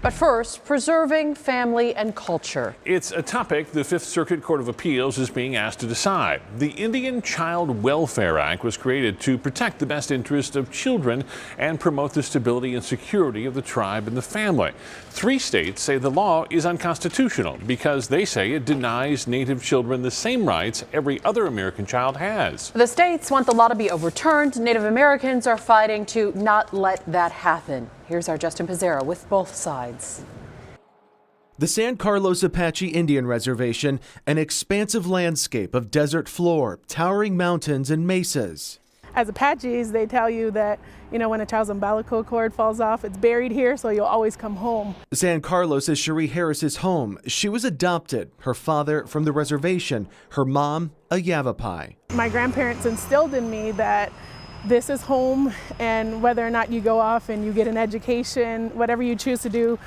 But first, preserving family and culture. It's a topic the Fifth Circuit Court of Appeals is being asked to decide. The Indian Child Welfare Act was created to protect the best interest of children and promote the stability and security of the tribe and the family. 3 states say the law is unconstitutional because they say it denies Native children the same rights every other American child has. The states want the law to be overturned. Native Americans are fighting to not let that happen. Here's our Justin Pizzera with both sides. The San Carlos Apache Indian Reservation, an expansive landscape of desert floor, towering mountains, and mesas. As Apaches, they tell you that, when a child's umbilical cord falls off, it's buried here, so you'll always come home. San Carlos is Cherie Harris's home. She was adopted, her father from the reservation, her mom a Yavapai. My grandparents instilled in me that this is home, and whether or not you go off and you get an education, whatever you choose to do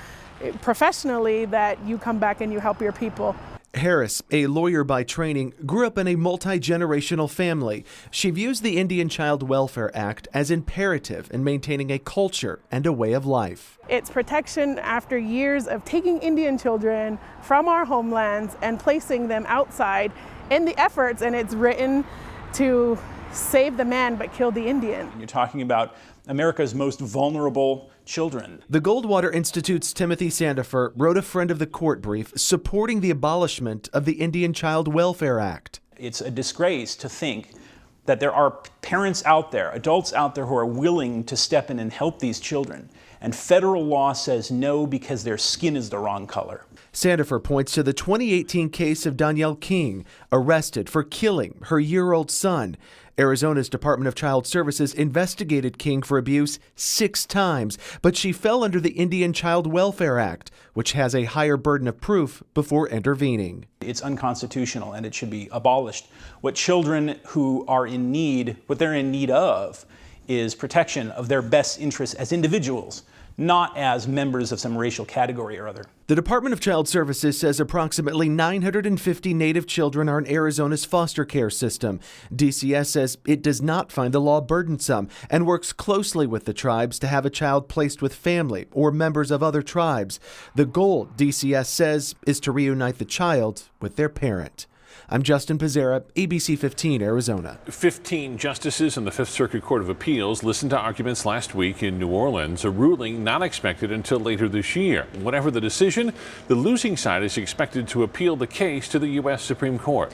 professionally, that you come back and you help your people. Harris, a lawyer by training, grew up in a multi-generational family. She views the Indian Child Welfare Act as imperative in maintaining a culture and a way of life. It's protection after years of taking Indian children from our homelands and placing them outside in the efforts, and it's written to save the man but kill the Indian. You're talking about America's most vulnerable children. The Goldwater Institute's Timothy Sandifer wrote a friend of the court brief supporting the abolishment of the Indian Child Welfare Act. It's a disgrace to think that there are parents out there, adults out there who are willing to step in and help these children. And federal law says no because their skin is the wrong color. Sandifer points to the 2018 case of Danielle King, arrested for killing her year-old son. Arizona's Department of Child Services investigated King for abuse 6 times, but she fell under the Indian Child Welfare Act, which has a higher burden of proof before intervening. It's unconstitutional and it should be abolished. What children who are in need, what they're in need of, is protection of their best interests as individuals, not as members of some racial category or other. The Department of Child Services says approximately 950 Native children are in Arizona's foster care system. DCS says it does not find the law burdensome and works closely with the tribes to have a child placed with family or members of other tribes. The goal, DCS says, is to reunite the child with their parent. I'm Justin Pizzera, ABC 15, Arizona. 15 justices in the Fifth Circuit Court of Appeals listened to arguments last week in New Orleans, a ruling not expected until later this year. Whatever the decision, the losing side is expected to appeal the case to the U.S. Supreme Court.